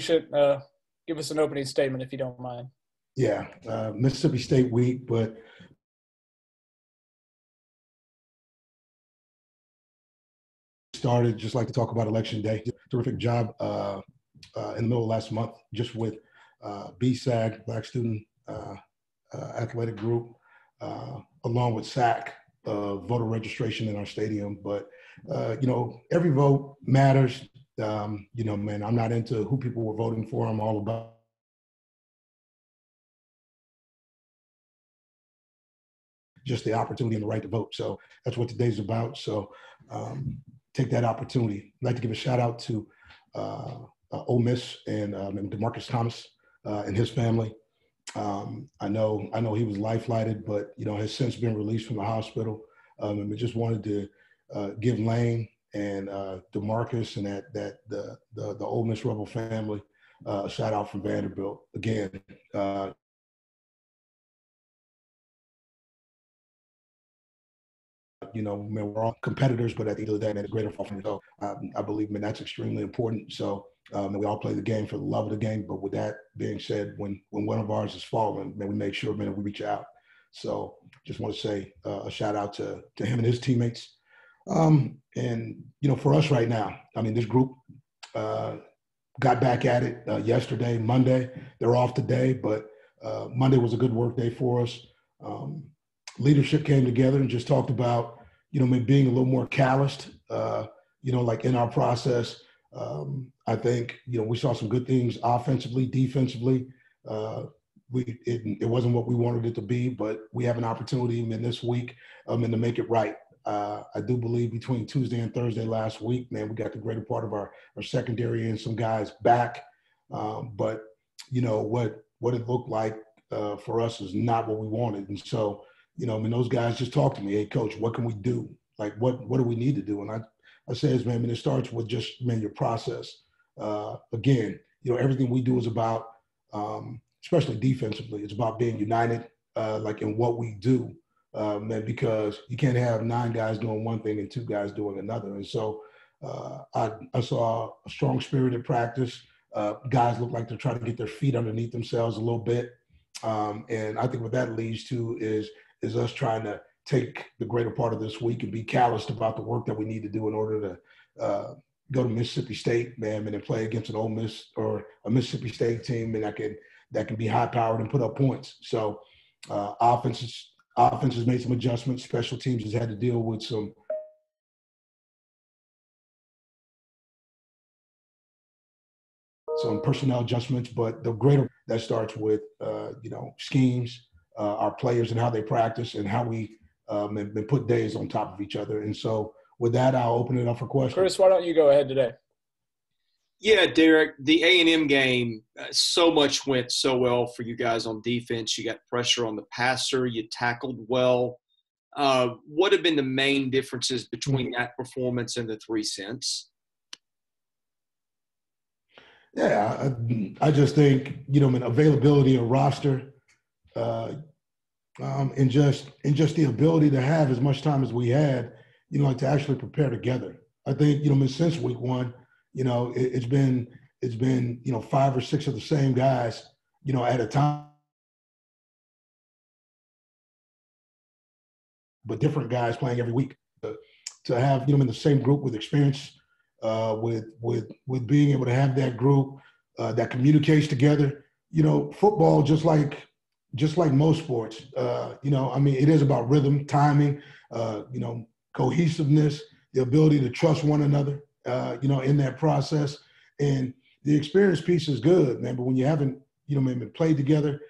Should give us an opening statement if you don't mind. Yeah, Mississippi State week, but started just like to talk about Election Day. Terrific job in the middle of last month, just with BSAG, Black Student Athletic Group, along with SAC, voter registration in our stadium. But every vote matters. Man, I'm not into who people were voting for. I'm all about just the opportunity and the right to vote. So that's what today's about. So take that opportunity. I'd like to give a shout out to Ole Miss and DeMarcus Thomas and his family. I know he was life-flighted, but has since been released from the hospital. And we just wanted to give Lane and DeMarcus and the Ole Miss Rebel family a shout out from Vanderbilt. Again, man, we're all competitors, but at the end of the day, man, it's greater for me. So I believe, man, that's extremely important. So we all play the game for the love of the game. But with that being said, when one of ours is falling, man, we make sure, man, we reach out. So just want to say a shout out to him and his teammates. And for us right now, I mean, this group got back at it yesterday, Monday. They're off today, but Monday was a good work day for us. Leadership came together and just talked about, being a little more calloused, like in our process. I think, we saw some good things offensively, defensively. It wasn't what we wanted it to be, but we have an opportunity in this week and to make it right. I do believe between Tuesday and Thursday last week, man, we got the greater part of our secondary and some guys back. But, what it looked like for us is not what we wanted. And so, those guys just talked to me, hey, coach, what can we do? Like, what do we need to do? And I says, man, it starts with just, man, your process. Again, everything we do is about, especially defensively, it's about being united, like in what we do, man, because you can't have 9 guys doing one thing and 2 guys doing another. And so I saw a strong spirited practice. Guys look like they're trying to get their feet underneath themselves a little bit. And I think what that leads to is us trying to take the greater part of this week and be calloused about the work that we need to do in order to go to Mississippi State, man, and then play against an Ole Miss or a Mississippi State team, and that can be high-powered and put up points. So offense has made some adjustments. Special teams has had to deal with some personnel adjustments, but the greater that starts with, schemes, our players and how they practice and how we put days on top of each other. And so with that, I'll open it up for questions. Chris, why don't you go ahead today? Yeah, Derek, the A&M game, so much went so well for you guys on defense. You got pressure on the passer. You tackled well. What have been the main differences between that performance and the 3 cents? Yeah, I just think, availability of roster and just the ability to have as much time as we had, like to actually prepare together. I think, since week 1, it's been 5 or 6 of the same guys, at a time, but different guys playing every week. To have, in the same group with experience, with being able to have that group that communicates together. Football, just like most sports, it is about rhythm, timing, cohesiveness, the ability to trust one another, in that process. And the experience piece is good, man. But when you haven't, maybe played together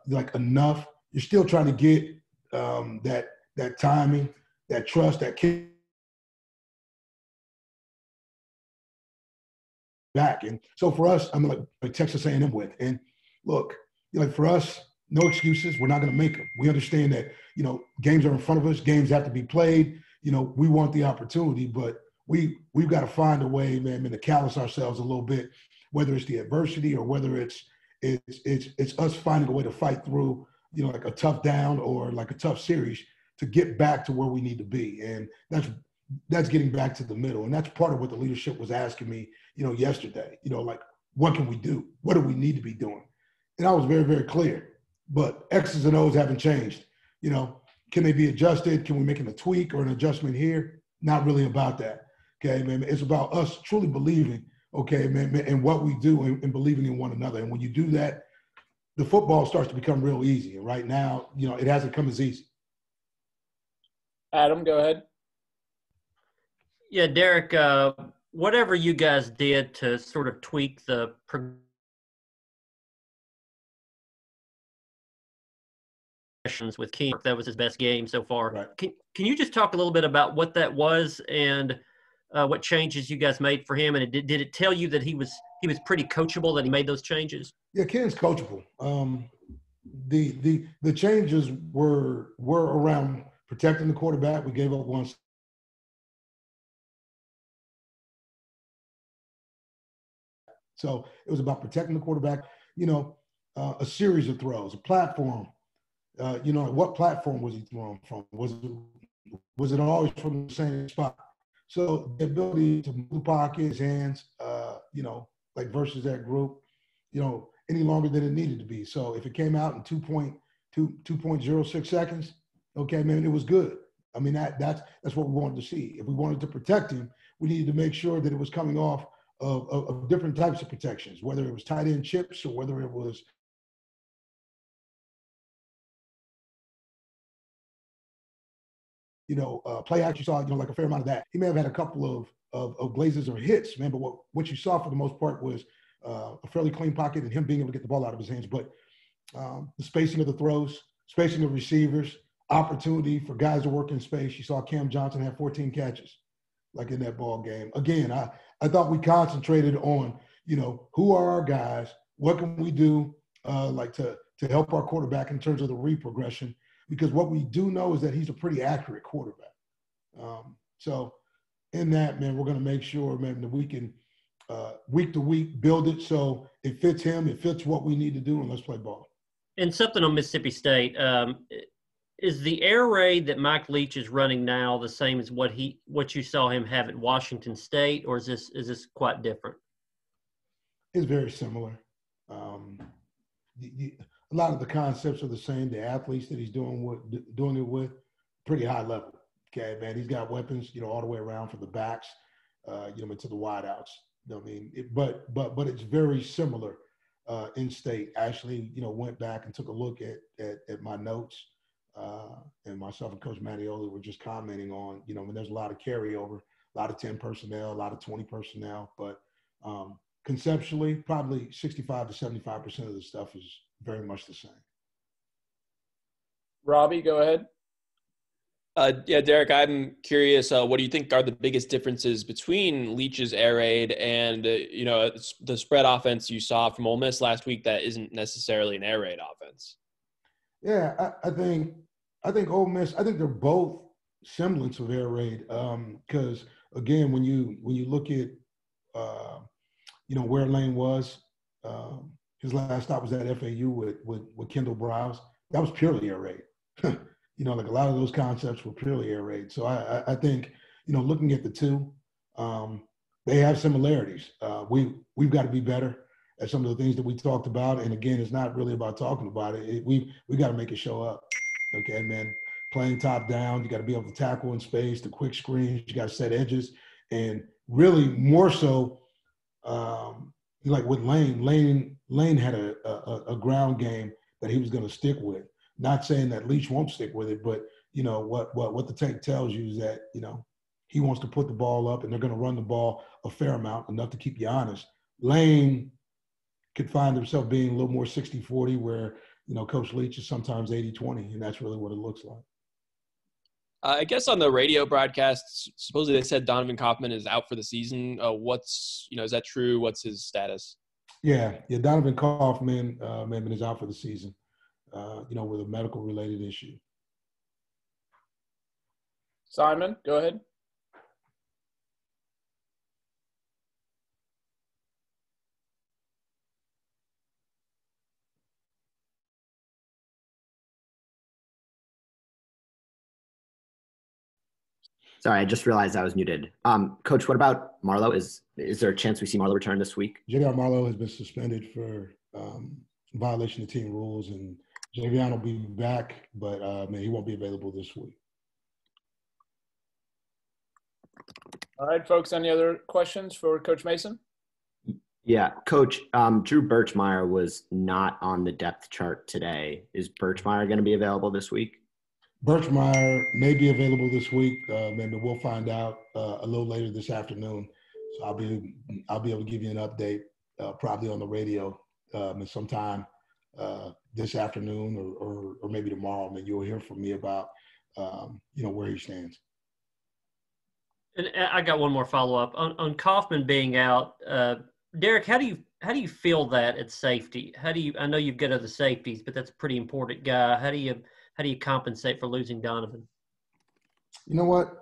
like enough, you're still trying to get that timing, that trust, that kick back. And so for us, like Texas A&M with. And look, for us, no excuses. We're not going to make them. We understand that, games are in front of us. Games have to be played. We want the opportunity, but we've got to find a way, man, to callous ourselves a little bit, whether it's the adversity or whether it's us finding a way to fight through, like a tough down or like a tough series to get back to where we need to be. And that's getting back to the middle. And that's part of what the leadership was asking me, yesterday, like, what can we do? What do we need to be doing? And I was very, very clear. But X's and O's haven't changed. Can they be adjusted? Can we make a tweak or an adjustment here? Not really about that. Okay, man. It's about us truly believing, okay, man, in what we do and believing in one another. And when you do that, the football starts to become real easy. And right now, it hasn't come as easy. Adam, go ahead. Yeah, Derek, whatever you guys did to sort of tweak the progressions with King, that was his best game so far. Right. Can you just talk a little bit about what that was and what changes you guys made for him? And did it tell you that he was pretty coachable, that he made those changes? Yeah, Ken's coachable. The changes were around protecting the quarterback. We gave up one. So it was about protecting the quarterback, a series of throws, a platform. What platform was he throwing from? Was it always from the same spot? So the ability to move the pocket, his hands, versus that group, any longer than it needed to be. So if it came out in 2.06 seconds, okay, man, it was good. I mean, that's what we wanted to see. If we wanted to protect him, we needed to make sure that it was coming off of different types of protections, whether it was tight end chips or whether it was play action. You saw, like a fair amount of that. He may have had a couple of blazes or hits, man, but what you saw for the most part was a fairly clean pocket and him being able to get the ball out of his hands. But the spacing of the throws, spacing of receivers, opportunity for guys to work in space. You saw Cam Johnson have 14 catches, like in that ball game. Again, I thought we concentrated on, who are our guys? What can we do to help our quarterback in terms of the read progression? Because what we do know is that he's a pretty accurate quarterback. So in that, man, we're going to make sure, man, that we can week to week build it so it fits him, it fits what we need to do, and let's play ball. And something on Mississippi State, is the air raid that Mike Leach is running now the same as what you saw him have at Washington State, or is this quite different? It's very similar. A lot of the concepts are the same. The athletes that he's doing it with, pretty high level. Okay, man, he's got weapons, all the way around from the backs, into the wideouts. But it's very similar in state. Actually, went back and took a look at my notes, and myself and Coach Mattioli were just commenting on, there's a lot of carryover, a lot of 10 personnel, a lot of 20 personnel, but conceptually, probably 65 to 75% of the stuff is very much the same. Robbie, go ahead. Yeah, Derek, I'm curious, what do you think are the biggest differences between Leach's air raid and, the spread offense you saw from Ole Miss last week that isn't necessarily an air raid offense? Yeah, I think Ole Miss, I think they're both semblance of air raid because, again, when you look at, where Lane was, his last stop was at FAU with Kendall Browse. That was purely air raid. Like a lot of those concepts were purely air raid. So I think, looking at the two, they have similarities. We've got to be better at some of the things that we talked about. And again, it's not really about talking about it. We got to make it show up. Okay, man. Playing top down, you got to be able to tackle in space, the quick screens, you got to set edges, and really more so. Like with Lane had a ground game that he was going to stick with. Not saying that Leach won't stick with it, but what the tape tells you is that he wants to put the ball up, and they're going to run the ball a fair amount, enough to keep you honest. Lane could find himself being a little more 60-40, where Coach Leach is sometimes 80-20, and that's really what it looks like. I guess on the radio broadcasts, supposedly they said Donovan Kaufman is out for the season. Is that true? What's his status? Yeah. Donovan Kaufman, is out for the season, with a medical related issue. Simon, go ahead. Sorry, I just realized I was muted. Coach, what about Marlow? Is there a chance we see Marlow return this week? Jacob Marlow has been suspended for violation of team rules, and Javion will be back, but he won't be available this week. All right, folks. Any other questions for Coach Mason? Yeah, Coach, Drew Birchmeyer was not on the depth chart today. Is Birchmeyer going to be available this week? Birchmeyer may be available this week, and we'll find out a little later this afternoon. So I'll be able to give you an update probably on the radio sometime this afternoon or maybe tomorrow. And you'll hear from me about where he stands. And I got one more follow up on Kaufman being out. Derek, how do you feel that at safety? I know you've got other safeties, but that's a pretty important guy. How do you compensate for losing Donovan? You know what?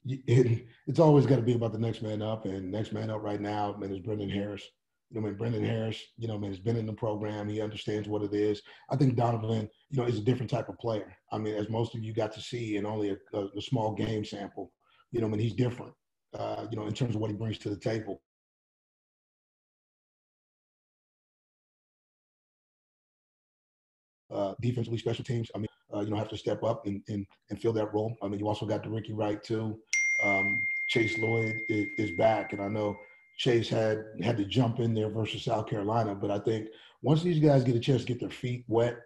It's always got to be about the next man up, and next man up right now, is Brendan Harris. Brendan Harris, has been in the program. He understands what it is. I think Donovan, is a different type of player. As most of you got to see in only a small game sample, he's different, in terms of what he brings to the table. Defensively, special teams, have to step up and fill that role. You also got the Ricky Wright too. Chase Lloyd is back, and I know Chase had to jump in there versus South Carolina, but I think once these guys get a chance to get their feet wet,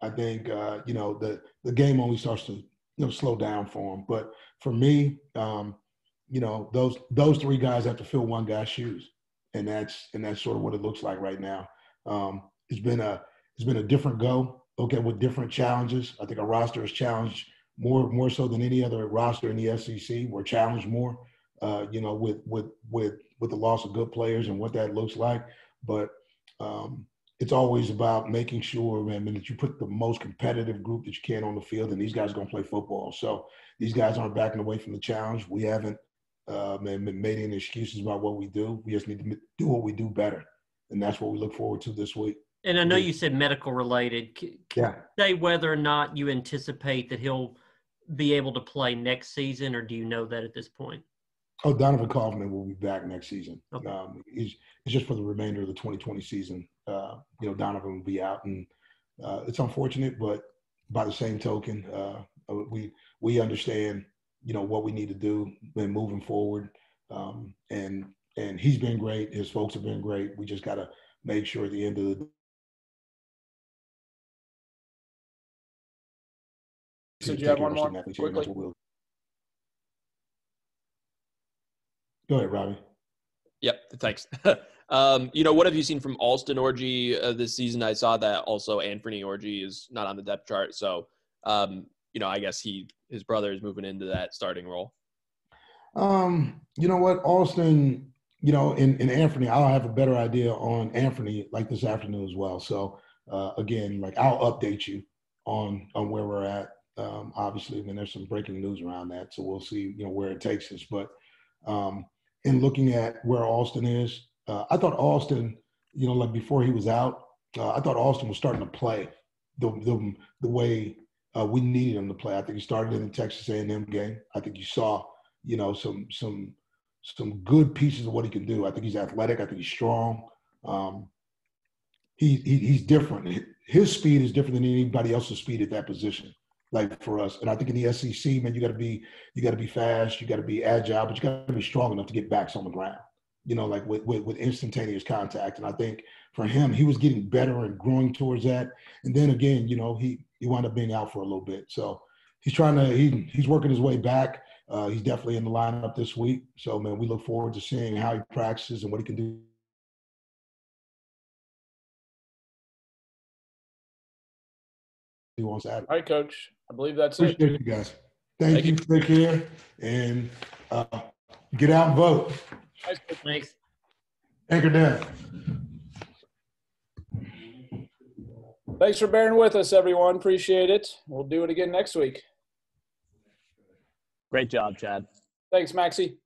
I think the game only starts to slow down for them. But for me, those three guys have to fill one guy's shoes, and that's sort of what it looks like right now. It's been a different go, with different challenges. I think our roster is challenged more so than any other roster in the SEC. We're challenged more, with the loss of good players and what that looks like. But it's always about making sure, that you put the most competitive group that you can on the field, and these guys are going to play football. So these guys aren't backing away from the challenge. We haven't made any excuses about what we do. We just need to do what we do better, and that's what we look forward to this week. And I know you said medical related. Can you say whether or not you anticipate that he'll be able to play next season, or do you know that at this point? Oh, Donovan Kaufman will be back next season. Okay. It's just for the remainder of the 2020 season. Donovan will be out, and it's unfortunate, but by the same token, we understand, what we need to do when moving forward. And he's been great. His folks have been great. We just got to make sure at the end of the So do you have one more quickly? Go ahead, Robbie. Yep, thanks. What have you seen from Onlston Oregy this season? I saw that also Anthony Oregy is not on the depth chart. So, I guess his brother is moving into that starting role. You know what, Onlston, in Anthony, I'll have a better idea on Anthony like this afternoon as well. So, again, I'll update you on where we're at. Obviously, there's some breaking news around that, so we'll see, where it takes us. But in looking at where Onlston is, I thought Onlston, before he was out, I thought Onlston was starting to play the way we needed him to play. I think he started in the Texas A&M game. I think you saw, some good pieces of what he can do. I think he's athletic. I think he's strong. He's different. His speed is different than anybody else's speed at that position. For us, and I think in the SEC, you got to be fast, you got to be agile, but you got to be strong enough to get backs on the ground. With instantaneous contact. And I think for him, he was getting better and growing towards that. And then again, he wound up being out for a little bit. So he's working his way back. He's definitely in the lineup this week. So we look forward to seeing how he practices and what he can do on Saturday. All right, Coach. I believe that's it. Appreciate you guys. Thank you. Take care. And get out and vote. Thanks. Anchor down. Thanks for bearing with us, everyone. Appreciate it. We'll do it again next week. Great job, Chad. Thanks, Maxie.